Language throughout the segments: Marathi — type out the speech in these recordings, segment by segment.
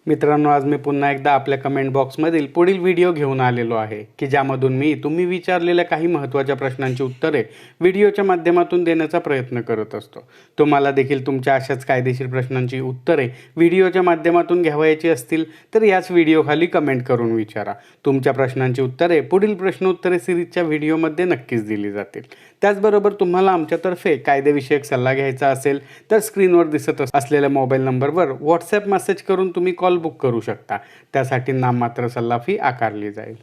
मित्रांनो, आज मी पुन्हा एकदा आपल्या कमेंट बॉक्समधील पुढील व्हिडिओ घेऊन आलेलो आहे की ज्यामधून मी तुम्ही विचारलेल्या काही महत्त्वाच्या प्रश्नांची उत्तरे व्हिडिओच्या माध्यमातून देण्याचा प्रयत्न करत असतो। तुम्हाला देखील तुमच्या अशाच कायदेशीर प्रश्नांची उत्तरे व्हिडिओच्या माध्यमातून घ्यावयाची असतील तर याच व्हिडिओखाली कमेंट करून विचारा। तुमच्या प्रश्नांची उत्तरे पुढील प्रश्नोत्तरे सिरीजच्या व्हिडिओमध्ये नक्कीच दिली जातील। त्याचबरोबर तुम्हाला आमच्यातर्फे कायदेविषयक सल्ला घ्यायचा असेल तर स्क्रीनवर दिसत असलेल्या मोबाईल नंबरवर व्हॉट्सॲप मेसेज करून तुम्ही कॉल बुक करू शकता। त्यासाठी नाममात्र सल्ला फी आकारली जाईल।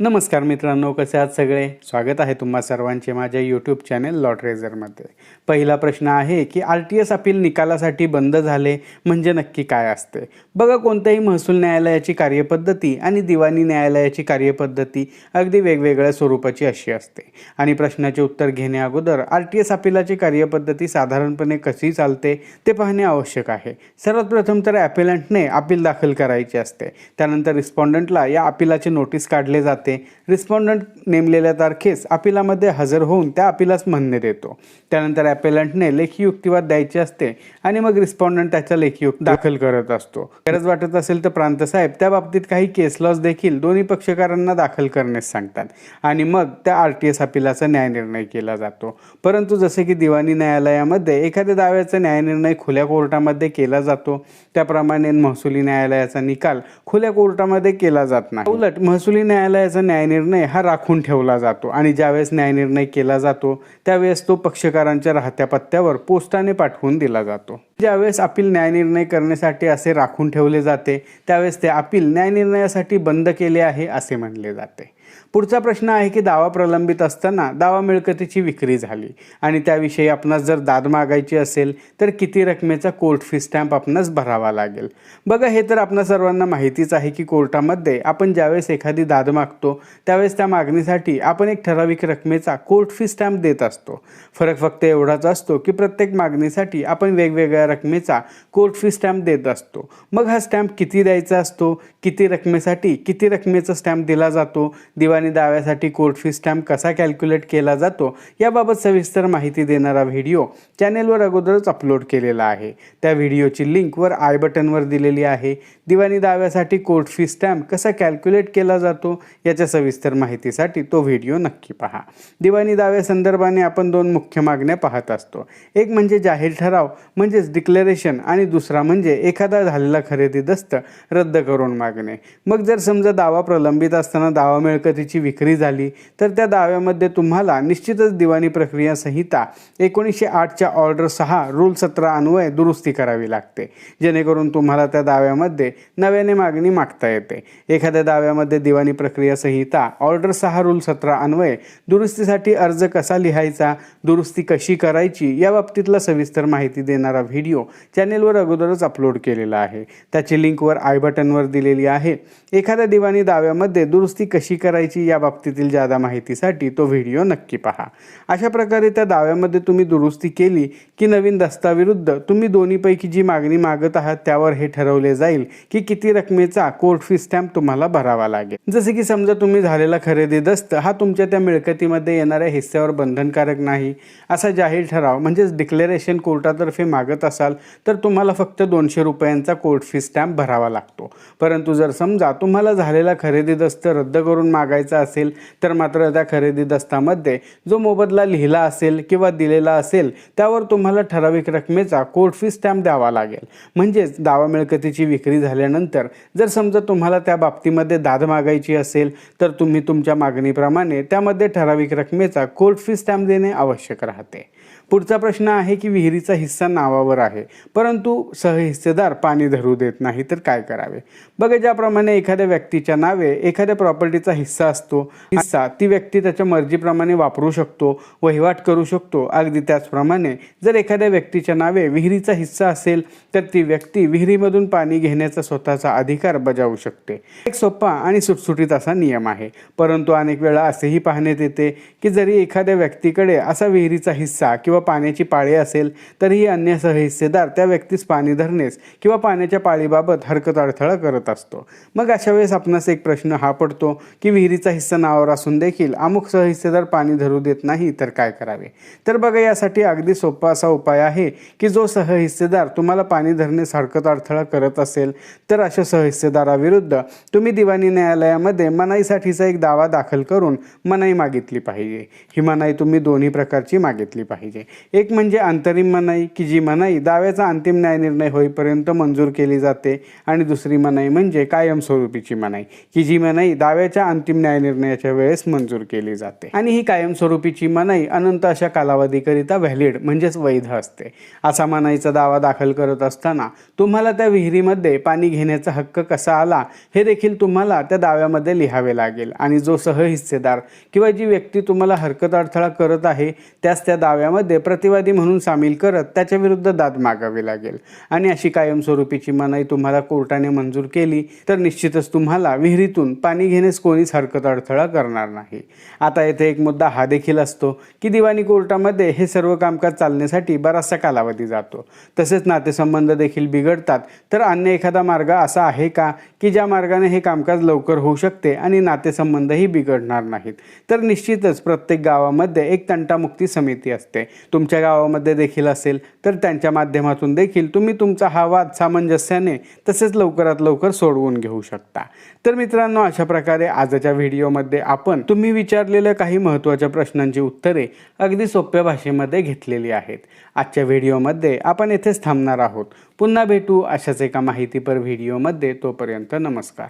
नमस्कार मित्रांनो, कसे आहात सगळे? स्वागत आहे तुम्हा सर्वांचे माझ्या यूट्यूब चॅनल लॉ ट्रेझरमध्ये। पहिला प्रश्न आहे की RTS अपील निकालासाठी बंद झाले म्हणजे नक्की काय असते? बघा, कोणत्याही महसूल न्यायालयाची कार्यपद्धती आणि दिवाणी न्यायालयाची कार्यपद्धती अगदी वेगवेगळ्या स्वरूपाची अशी असते आणि प्रश्नाचे उत्तर घेण्याअगोदर RTS अपीलाची कार्यपद्धती साधारणपणे कशी चालते ते पाहणे आवश्यक आहे। सर्वात प्रथम तर ॲपिलंटने अपील दाखल करायचे असते, त्यानंतर रिस्पॉन्डंटला या अपीलाचे नोटीस काढले जाते। रिस्पॉन्डंट नेमलेल्या तारखेस अपीलामध्ये हजर होऊन त्या अपीलास म्हणणे देतो। त्यानंतर ॲपिलंटने लेखी युक्तिवाद द्यायचे असते आणि मग रिस्पॉन्डंट त्याचा लेखी युक्ती दाखल करत असतो। गरज वाटत असेल तर प्रांतसाहेब त्या बाबतीत काही केस लॉज देखील दोन्ही पक्षकारांना दाखल करण्यास सांगतात आणि मग त्या RTS अपीलाचा न्यायनिर्णय केला जातो। परंतु जसे की दिवाणी न्यायालयामध्ये एखाद्या दाव्याचा न्यायनिर्णय खुल्या कोर्टामध्ये केला जातो, त्याप्रमाणे महसुली न्यायालयाचा निकाल खुल्या कोर्टामध्ये केला जात नाही। उलट महसुली न्यायालयाचा न्यायनिर्णय हा राखून ठेवला जातो आणि ज्यावेळेस न्यायनिर्णय केला जातो त्यावेळेस तो पक्षकारांच्या राहत्या पत्त्यावर पोस्टाने पाठवून दिला जातो। ज्यावेळेस अपील न्यायनिर्णय करण्यासाठी असे राखून ठेवले जाते त्यावेळेस ते अपील न्यायनिर्णयासाठी बंद केले आहे असे म्हणले जाते। पुढचा प्रश्न आहे की दावा प्रलंबित असताना दावा मिळकतीची विक्री झाली आणि त्याविषयी आपणास जर दाद मागायची असेल तर किती रकमेचा कोर्ट फी स्टॅम्प आपणास भरावा लागेल? बघा, हे तर आपणा सर्वांना माहितीच आहे की कोर्टामध्ये आपण ज्यावेळेस एखादी दाद मागतो त्यावेळेस त्या मागणीसाठी आपण एक ठराविक रकमेचा कोर्ट फी स्टॅम्प देत असतो। फरक फक्त एवढाच असतो की प्रत्येक मागणीसाठी आपण वेगवेगळ्या रकमेचा कोर्ट फी स्टॅम्प देत असतो। मग हा स्टॅम्प किती द्यायचा असतो, किती रकमेसाठी किती रकमेचा स्टॅम्प दिला जातो, दिवाणी दाव्यासाठी कोर्ट फी स्टॅम्प कसा कॅल्क्युलेट केला जातो याबाबत सविस्तर माहिती देणारा व्हिडिओ चॅनेलवर अगोदरच अपलोड केलेला आहे। त्या व्हिडिओची लिंक वर आय बटनवर दिलेली आहे। दिवाणी दाव्यासाठी कोर्ट फी स्टॅम्प कसा कॅल्क्युलेट केला जातो याच्या सविस्तर माहितीसाठी तो व्हिडिओ नक्की पहा। दिवाणी दाव्यासंदर्भाने आपण दोन मुख्य मागण्या पाहत असतो, एक म्हणजे जाहीर ठराव म्हणजेच डिक्लेरेशन आणि दुसरा म्हणजे एखादा झालेला खरेदी दस्त रद्द करून मागणे। मग जर समजा दावा प्रलंबित असताना दावा मिळकतीची विक्री झाली तर त्या दाव्यामध्ये तुम्हाला निश्चितच दिवाणी प्रक्रिया संहिता 1908च्या ऑर्डर 6 रूल 17 अन्वये दुरुस्ती करावी लागते, जेणेकरून तुम्हाला त्या दाव्यामध्ये नव्याने मागणी मागता येते। एखाद्या दाव्यामध्ये दिवाणी प्रक्रिया संहिता ऑर्डर 6 रूल 17 अन्वये दुरुस्तीसाठी अर्ज कसा लिहायचा, दुरुस्ती कशी करायची या बाबतीतला सविस्तर माहिती देणारा व्हिडिओ चॅनेलवर अगोदरच अपलोड केलेला आहे। त्याची लिंक वर आय बटनवर दिलेली आहे। एखाद्या दिवाणी दाव्यामध्ये दुरुस्ती कशी करायची या बाबतीतील जादा माहितीसाठी तो व्हिडिओ नक्की पहा। अशा प्रकारे त्या दाव्यामध्ये तुम्ही दुरुस्ती केली की नवीन दस्ताविरुद्ध तुम्ही दोन्हीपैकी जी मागणी मागत आहात त्यावर हे ठरवले जाईल की किती रकमेचा कोर्ट फी स्टॅम्प तुम्हाला भरावा लागेल। जसे की समजा तुम्ही झालेला खरेदी दस्त हा तुमच्या त्या मिळकतीमध्ये येणाऱ्या हिस्स्यावर बंधनकारक नाही असा जाहीर ठराव म्हणजेच डिक्लेरेशन कोर्टातर्फे मागत असाल तर तुम्हाला फक्त 200 रुपयांचा कोर्ट फी स्टॅम्प भरावा लागतो। परंतु जर समजा तुम्हाला झालेला खरेदी दस्त रद्द करून मागायचा असेल तर मात्र त्या खरेदी दस्तामध्ये जो मोबदला लिहिला असेल किंवा दिलेला असेल त्यावर तुम्हाला ठराविक रकमेचा कोर्ट फी स्टॅम्प द्यावा लागेल। म्हणजेच दावा मिळकतीची विक्री झाल्यानंतर जर समजा तुम्हाला त्या बाबतीमध्ये दाद मागायची असेल तर तुम्ही तुमच्या मागणीप्रमाणे त्यामध्ये ठराविक रकमेचा कोर्ट फी स्टॅम्प देणे आवश्यक राहते। पुढचा प्रश्न आहे की विहिरीचा हिस्सा नावावर आहे परंतु सहहिस्सेदार पाणी धरू देत नाही तर काय करावे? बघा, ज्याप्रमाणे एखाद्या व्यक्तीच्या नावे एखाद्या प्रॉपर्टीचा हिस्सा असतो, हिस्सा ती व्यक्ती त्याच्या मर्जीप्रमाणे वापरू शकतो, वहिवाट करू शकतो, अगदी त्याचप्रमाणे जर एखाद्या व्यक्तीच्या नावे विहिरीचा हिस्सा असेल तर ती व्यक्ती विहिरीमधून पाणी घेण्याचा स्वतःचा अधिकार बजावू शकते। एक सोपा आणि सुटसुटीत असा नियम आहे। परंतु अनेक वेळा असेही पाहण्यात येते की जरी एखाद्या व्यक्तीकडे असा विहिरीचा हिस्सा किंवा पाण्याची पाळी असेल तरीही अन्य सहहिस्सेदार त्या व्यक्तीस पाणी धरण्यास किंवा पाण्याच्या पाळीबाबत हरकत अडथळा करत असतो. मग अशा वेळेस आपणास एक प्रश्न हा पडतो की विहिरीचा हिस्सा नावावर असून देखील अमुक सहहिस्सेदार पाणी धरू देत नाही तर काय करावे? तर बघा, यासाठी अगदी सोपा असा उपाय आहे की जो सहहिस्सेदार तुम्हाला पाणी धरण्यास हरकत अडथळा करत असेल तर अशा सहहिस्सेदाराविरुद्ध तुम्ही दिवाणी न्यायालयामध्ये मनाईसाठीचा एक दावा दाखल करून मनाई मागितली पाहिजे. ही मनाई तुम्ही दोन्ही प्रकारची मागितली पाहिजे. एक म्हणजे अंतरिम मनाई की जी मनाई दाव्याचा अंतिम न्यायनिर्णय होईपर्यंत मंजूर केली जाते, आणि दुसरी मनाई म्हणजे कायमस्वरूपीची मनाई की जी मनाई दाव्याच्या अंतिम न्यायनिर्णयाच्या वेळेस मंजूर केली जाते. आणि ही कायमस्वरूपीची मनाई अनंत अशा कालावधीकरिता व्हॅलिड म्हणजेच वैध असते. असा मनाईचा दावा दाखल करत असताना तुम्हाला त्या विहिरीमध्ये पाणी घेण्याचा हक्क कसा आला हे देखील तुम्हाला त्या दाव्यामध्ये लिहावे लागेल, आणि जो सहहिस्सेदार किंवा जी व्यक्ती तुम्हाला हरकत अडथळा करत आहे त्यास त्या दाव्यामध्ये प्रतिवादी म्हणून सामील करत त्याच्या विरुद्ध दाद मागावी लागेल. आणि अशी कायमस्वरूपीची मनाई तुम्हाला कोर्टाने मंजूर केली तर निश्चितच तुम्हाला विहिरीतून पाणी घेण्यास कोणीच हरकत अडथळा करणार नाही. आता येथे एक मुद्दा हा देखील असतो की दिवाणी कोर्टामध्ये हे सर्व कामकाज चालण्यासाठी बराचसा कालावधी जातो. तसेच नातेसंबंध देखील बिघडतात. तर अन्य एखादा मार्ग असा आहे का की ज्या मार्गाने हे कामकाज लवकर होऊ शकते आणि नातेसंबंधही बिघडणार नाहीत? तर निश्चितच प्रत्येक गावामध्ये एक तंटामुक्ती समिती असते. तुमच्या गावामध्ये देखील असेल तर त्यांच्या माध्यमातून देखील तुम्ही तुमचा हा वाद सामंजस्याने तसेच लवकरात लवकर सोडवून घेऊ शकता. तर मित्रांनो, अशा प्रकारे आजच्या व्हिडिओमध्ये आपण तुम्ही विचारलेल्या काही महत्त्वाच्या प्रश्नांची उत्तरे अगदी सोप्या भाषेमध्ये घेतलेली आहेत. आजच्या व्हिडिओमध्ये आपण येथेच थांबणार आहोत. पुन्हा भेटू अशाच एका माहितीपर व्हिडिओमध्ये. तोपर्यंत नमस्कार.